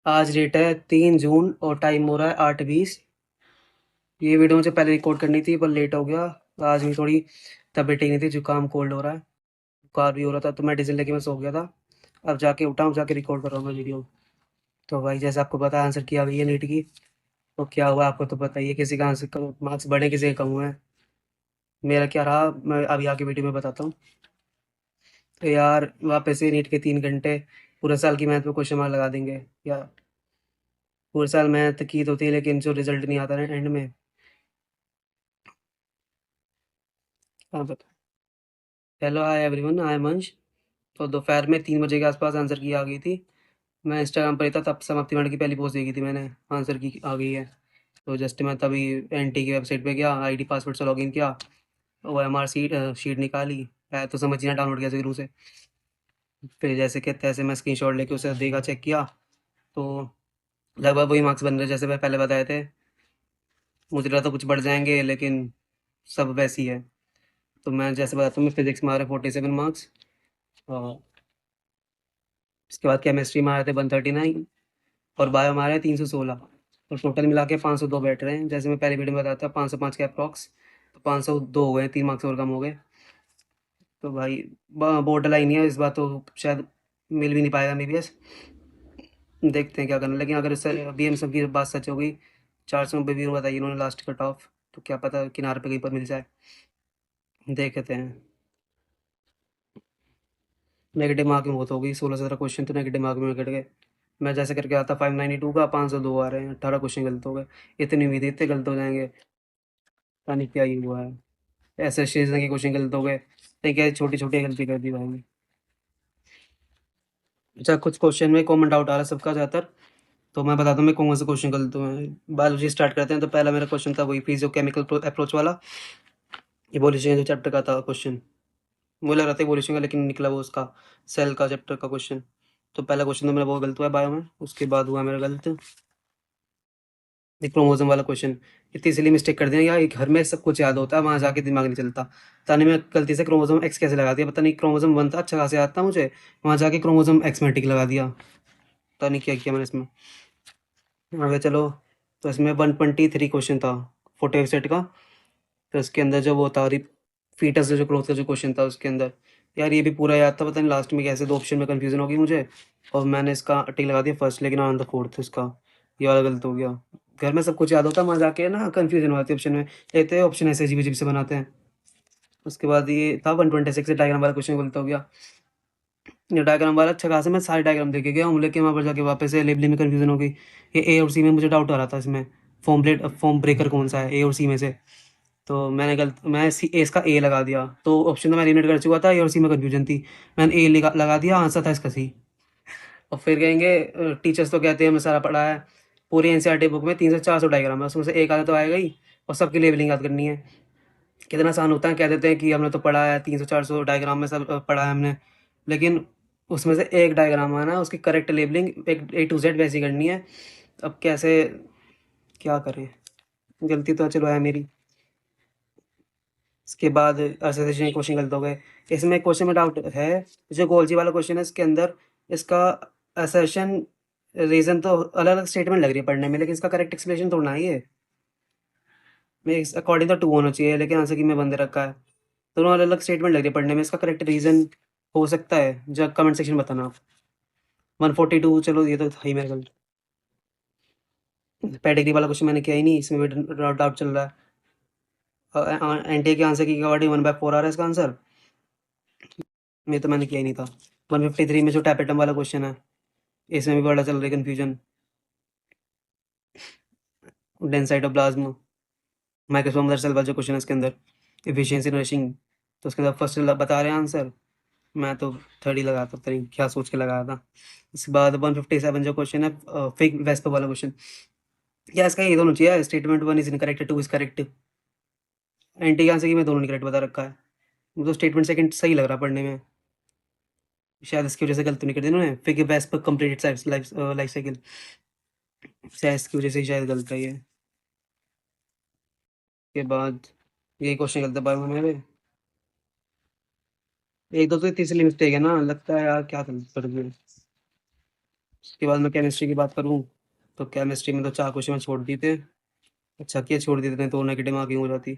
आज डेट है 3 जून और टाइम हो रहा है 8:20। ये वीडियो मुझे पहले रिकॉर्ड करनी थी पर लेट हो गया। आज भी थोड़ी तबीयत ठीक नहीं थी, जुकाम कोल्ड हो रहा है, बुखार भी हो रहा था, तो मैं डिसीजन लेके मैं सो गया था। अब जाके उठा हूँ, जाके रिकॉर्ड कर रहा हूँ मैं वीडियो। तो भाई जैसे आपको पता है आंसर किया गई है नीट की। तो क्या हुआ आपको तो पता ही है, किसी का आंसर मार्क्स बढ़े किसी के कम हुए हैं। मेरा क्या रहा मैं अभी आके वीडियो में बताता हूँ। तो यार वापस से नीट के 3 घंटे पूरे साल की मैथ पे क्वेश्चन मार्क लगा देंगे। या पूरे साल मेहनत की तो थी लेकिन जो रिजल्ट नहीं आता ना एंड में। हाँ बता। Hello hi everyone, I am अंश। तो दोपहर में 3 बजे के आसपास आंसर की आ गई थी। मैं इंस्टाग्राम पर ही था तब समाप्ति मैडम की पहली पोस्ट देखी थी मैंने, आंसर की आ गई है। तो जस्ट मैं तभी एनटी की वेबसाइट पे गया, आईडी पासवर्ड से लॉगिन किया, ओएमआर शीट निकाली। है तो समझ ही ना डाउनलोड किया शुरू से। फिर जैसे कि तैसे मैं स्क्रीनशॉट लेके उसे देखा, चेक किया। तो लगभग वही मार्क्स बन रहे जैसे मैं पहले बताए थे। मुझे लगा था कुछ बढ़ जाएंगे लेकिन सब वैसी है। तो मैं जैसे बताता हूँ, मैं फिजिक्स में आ रहे 47 मार्क्स, और उसके बाद केमिस्ट्री में आए थे 139, और बायो में आ रहे हैं 316। तो टोटल मिला के 502 बैठ रहे हैं। जैसे मैं पहले वीडियो में बताया था 505 के अप्रॉक्स, तो 502 हो गए, 3 मार्क्स और कम हो गए। तो भाई बॉर्डर लाइन ही है इस बार, तो शायद मिल भी नहीं पाएगा एमबीबीएस। देखते हैं क्या करना, लेकिन अगर इससे बी एम सब की बात सच हो गई, 490 भी बताइए इन्होंने लास्ट कट ऑफ, तो क्या पता किनारे पे कहीं पर मिल जाए। देखते हैं। नेगेटिव मार्किंग बहुत हो गई, 16-17 क्वेश्चन तो नेगेटिव मार्क में कट गए। मैं जैसे करके आता 592 का 502 आ रहे हैं, 18 क्वेश्चन गलत हो गए। इतनी उम्मीद थी इतने गलत हो जाएंगे, पता नहीं क्या ही हुआ है। ऐसे शीजन के क्वेश्चन गलत हो गए, तो क्या छोटी छोटी गलती कर दी भाई। अच्छा, कुछ क्वेश्चन में कॉमन डाउट आ रहा है सबका ज़्यादातर, तो मैं बताता हूँ मैं कौन से क्वेश्चन गलत हुए हैं। बायोलॉजी स्टार्ट करते हैं। तो पहला मेरा क्वेश्चन था वही फिजियोकेमिकल अप्रोच वाला, इवोल्यूशन जो चैप्टर का था क्वेश्चन। मुझे लग रहा था इवोल्यूशन का, लेकिन निकला वो उसका सेल का चैप्टर का क्वेश्चन। तो पहला क्वेश्चन तो मेरा वो गलत हुआ है बायो में। उसके बाद हुआ मेरा गलत एक क्रोमोसोम वाला क्वेश्चन। इतनी सिली मिस्टेक कर दिया यार, एक घर में सब कुछ याद होता है, वहाँ जाके दिमाग नहीं चलता। ताने मैं गलती से क्रोमोसोम एक्स कैसे लगा दिया, पता नहीं। क्रोमोसोम 1 था, अच्छा खासा याद था मुझे, वहाँ जाके क्रोमोसोम एक्स में टिक लगा दिया। पता नहीं क्या किया मैंने इसमें। आगे चलो। तो इसमें 123 क्वेश्चन था 45 सेट का। तो इसके अंदर जो वो था फीटस जो ग्रोथ का जो क्वेश्चन था उसके अंदर, यार ये भी पूरा याद था, पता नहीं लास्ट में कैसे 2 ऑप्शन में कन्फ्यूजन हो गई मुझे, और मैंने इसका टिक लगा दिया फर्स्ट, लेकिन आनंद फोर्थ इसका। ये वाला गलत हो गया। घर में सब कुछ याद होता है, वहाँ जाके ना कन्फ्यूजन हो जाती है ऑप्शन में, लेते हैं ऑप्शन ऐसे अजीब अजीब से बनाते हैं। उसके बाद ये था 126 से डायग्राम वाला क्वेश्चन गलत हो गया। ये डायग्राम वाला अच्छा खासा मैं सारे डायग्राम देखे गया हूँ, लेकिन वहाँ पर जाके वापस से लेबलिंग में कन्फ्यूजन हो गई। ये ए और सी में मुझे डाउट आ रहा था इसमें, फॉर्म ब्रेकर कौन सा है ए और सी में से। तो मैं सी ए इसका ए लगा दिया, तो ऑप्शन तो मैं एलिमिनेट कर चुका था, ए और सी में कन्फ्यूजन थी। मैंने ए लगा दिया, आंसर था इसका सी। और फिर कहेंगे टीचर्स तो कहते हैं हमें सारा पढ़ा है, पूरी एनसीईआरटी बुक में 300-400 डायग्राम है, उसमें से एक आधा तो आएगा ही, और सबकी लेबलिंग याद करनी है। कितना आसान होता है, कह देते हैं कि हमने तो पढ़ा है 300-400 डायग्राम में सब पढ़ा है हमने, लेकिन उसमें से एक डायग्राम आना, उसकी करेक्ट लेबलिंग एक ए टू जेड वैसी करनी है। अब कैसे क्या करें, गलती तो चलो है मेरी। इसके बाद असोसिएशन क्वेश्चन गलत हो गए। इसमें क्वेश्चन में डाउट है, जो गोल्जी वाला क्वेश्चन है इसके अंदर, इसका असर्शन रीजन तो अलग अलग स्टेटमेंट लग रही है पढ़ने में, लेकिन इसका करेक्ट एक्सप्लेनेशन थोड़ा ही है। मैं अकॉर्डिंग तो 2 होना चाहिए, लेकिन आंसर की में बंद रखा है। दोनों अलग अलग स्टेटमेंट लग रही है पढ़ने में, इसका करेक्ट रीजन हो सकता है जो कमेंट सेक्शन में बताना आप। 142, चलो ये तो था ही मेरे गलत। पेडिग्री वाला क्वेश्चन मैंने किया ही नहीं, इसमें भी डाउट चल रहा है। एनटीए के आंसर की अकॉर्डिंग 1/4 आ रहा है इसका आंसर, ये तो मैंने किया ही नहीं था। 153 में जो टैपेटम वाला क्वेश्चन है, इसमें भी बड़ा चल रहा है कन्फ्यूजन। डेंसाइटोप्लाज्म माइक्रोसोम दरअसल वाला जो क्वेश्चन है इसके अंदर, एफिशिएंसी नरिशिंग, तो उसके अंदर फर्स्ट बता रहे हैं आंसर, मैं तो थर्ड ही लगाता, पता नहीं क्या सोच के लगाया था। इसके बाद 157 जो क्वेश्चन है फिग वेस्पर वाला क्वेश्चन, या इसका ये दोनों चाहिए, statement 1 is incorrect, 2 is correct. Anti answer की मैं दोनों नहीं करेक्ट बता रखा है, मुझे तो स्टेटमेंट सेकंड सही लग रहा पढ़ने में, शायद इसकी वजह से गलत तो नहीं कर दी उन्होंने। Fig VSEPR completed life cycle, शायद इसकी वजह से ही शायद गलत है ये। के बाद ये क्वेश्चन गलत है बायो में मेरे, एक दो तो तीसरी मिस्टेक है ना, लगता है यार क्या गलत कर दिया। उसके बाद मैं केमिस्ट्री की बात करूँ, तो केमिस्ट्री में तो 4 क्वेश्चन मैं छोड़ दिए थे। अच्छा किया छोड़ दिए थे, तो नेगेटिव मार्किंग हो जाती।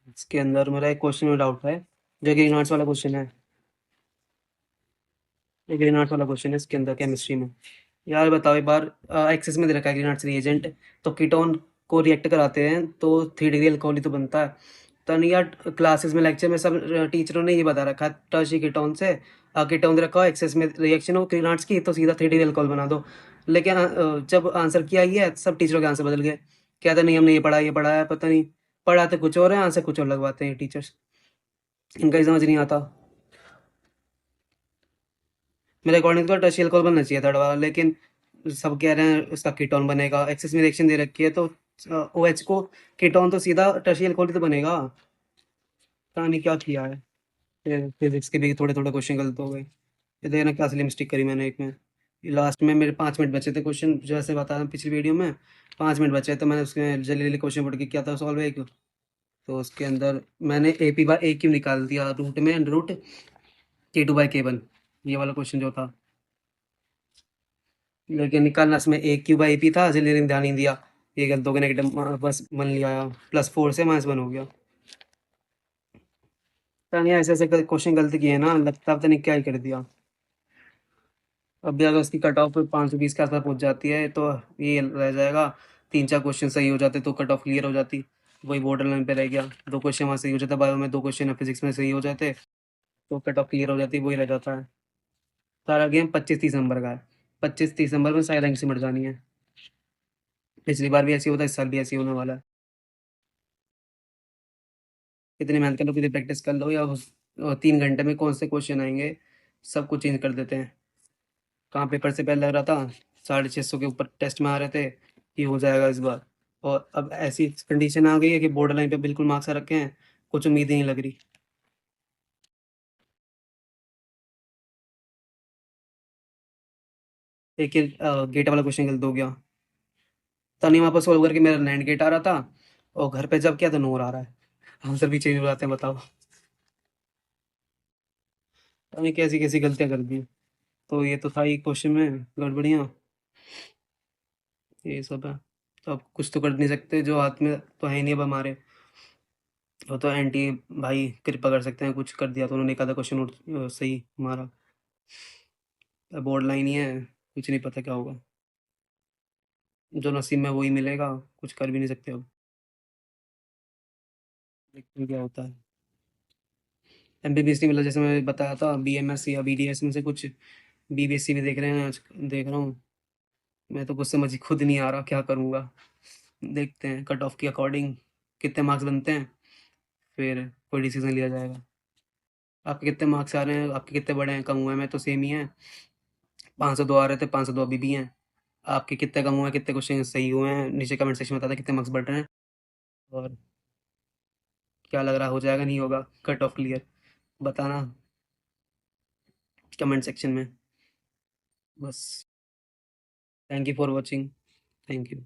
इसके अंदर मेरा एक क्वेश्चन में डाउट है, जो ग्रीन आर्ट्स वाला क्वेश्चन है। ये ग्रीन आर्ट्स वाला क्वेश्चन है इसके अंदर केमिस्ट्री में। यार बताओ एक बार, एक्सेस में दे रखा है ग्रीन आर्ट्स रिएजेंट, तो कीटोन को रिएक्ट कराते हैं तो 3 डिग्री अल्कोहल ही तो बनता है। तो नहीं यार, क्लासेस में लेक्चर में सब टीचरों ने ये बता रखा है, टर्शी कीटोन से कीटोन दे रखा हो, एक्सेस में रिएक्शन हो ग्रीन आर्ट्स की, तो सीधा 3 डिग्री अल्कोहल बना दो। लेकिन जब आंसर किया ही है, सब टीचरों के आंसर बदल गए। कहते नहीं हमने ये पढ़ा है, पता नहीं पढ़ाते कुछ और है, आंसर कुछ और लगवाते हैं टीचर्स। इनका ही समझ नहीं आता। मेरे अकॉर्डिंग तो टर्शियल कॉल बनना चाहिए थर्ड वाला, लेकिन सब कह रहे हैं उसका कीटोन बनेगा, एक्सेस में रिएक्शन दे रखी है, तो ओ एच को कीटोन तो सीधा टर्शियल कॉल ही तो बनेगा। पता नहीं क्या किया है। फिजिक्स के भी थोड़े थोड़े क्वेश्चन गलत हो गए। ये देखना क्या असली मिस्टेक करी मैंने एक में। लास्ट में मेरे 5 मिनट बचे थे, क्वेश्चन जैसे बताया पिछली वीडियो में, 5 मिनट बचे, तो मैंने उसमें जल्दी जल्दी क्वेश्चन पढ़ के किया था सॉल्व एक। तो उसके अंदर मैंने A P by A Q निकाल दिया, रूट में रूट K2/K1, ये वाला क्वेश्चन जो था। लेकिन निकालना इसमें ए क्यू बाई पी था, जल्दी ध्यान नहीं दिया, ये गलत हो गया, नेगेटिव बस मन लिया, +4 से -1 हो गया। पता नहीं ऐसे ऐसे क्वेश्चन गलत किए ना, लगता पता नहीं क्या ही कर दिया। अब भी अगर उसकी कट ऑफ 520 के आसपास पहुंच जाती है, तो ये रह जाएगा, 3-4 क्वेश्चन सही हो जाते तो कट ऑफ क्लियर हो जाती। वही बॉर्डर लाइन पे रह गया, 2 क्वेश्चन वहाँ सही हो जाता, बायो में 2 क्वेश्चन, फिजिक्स में सही हो जाते, तो कट ऑफ क्लियर हो जाती, वही रह जाता है। सारा गेम 25-30 नंबर का है, 25-30 नंबर में सारी रैंक सिमट जानी है। पिछली बार भी ऐसी होता है, इस साल भी ऐसी होने वाला है। कितनी मेहनत कर लो, कितनी प्रैक्टिस कर लो, या 3 घंटे में कौन से क्वेश्चन आएंगे, सब कुछ चेंज कर देते हैं। कहाँ पेपर से पहले लग रहा था 650 के ऊपर टेस्ट में आ रहे थे कि हो जाएगा इस बार, और अब ऐसी कंडीशन आ गई है कि बॉर्डर लाइन पे बिल्कुल मार्क्स आ रखे हैं, कुछ उम्मीद ही नहीं लग रही। एक ही गेट वाला क्वेश्चन गलत हो गया, तनी वहाँ पर सोल्व करके मेरा 9 गेट आ रहा था, और घर पे जब किया तो 9 आ रहा है, आंसर भी चेंज हो जाते हैं, बताओ। पता नहीं कैसी कैसी गलतियाँ कर दी। तो ये तो था ही क्वेश्चन में गड़बड़ियाँ, ये सब है। तो अब कुछ तो कर नहीं सकते, जो हाथ में तो है ही नहीं अब हमारे। वो तो एंटी भाई कृपा कर सकते हैं, कुछ कर दिया तो उन्होंने एक आधा क्वेश्चन सही हमारा। अब बोर्ड लाइन ही है, कुछ नहीं पता क्या होगा, जो नसीब में वही मिलेगा, कुछ कर भी नहीं सकते अब, देखते हैं क्या होता है। एमबीबीएस नहीं मिला, जैसे मैं बताया था, बीएमएस या बीडीएस में से कुछ, बीबीएससी भी देख रहे हैं आज, देख रहा हूँ। मैं तो कुछ समझ ही खुद नहीं आ रहा क्या करूँगा। देखते हैं कट ऑफ के अकॉर्डिंग कितने मार्क्स बनते हैं, फिर कोई डिसीजन लिया जाएगा। आपके कितने मार्क्स आ रहे हैं, आपके कितने बड़े हैं, कम हुए हैं? मैं तो सेम ही है, 502 आ रहे थे, 502 अभी भी हैं। आपके कितने कम हुए हैं, कितने क्वेश्चन सही हुए हैं, नीचे कमेंट सेक्शन में बता दें कितने मार्क्स बढ़ रहे हैं, और क्या लग रहा हो जाएगा नहीं होगा कट ऑफ क्लियर, बताना कमेंट सेक्शन में। बस, thank you for watching, thank you.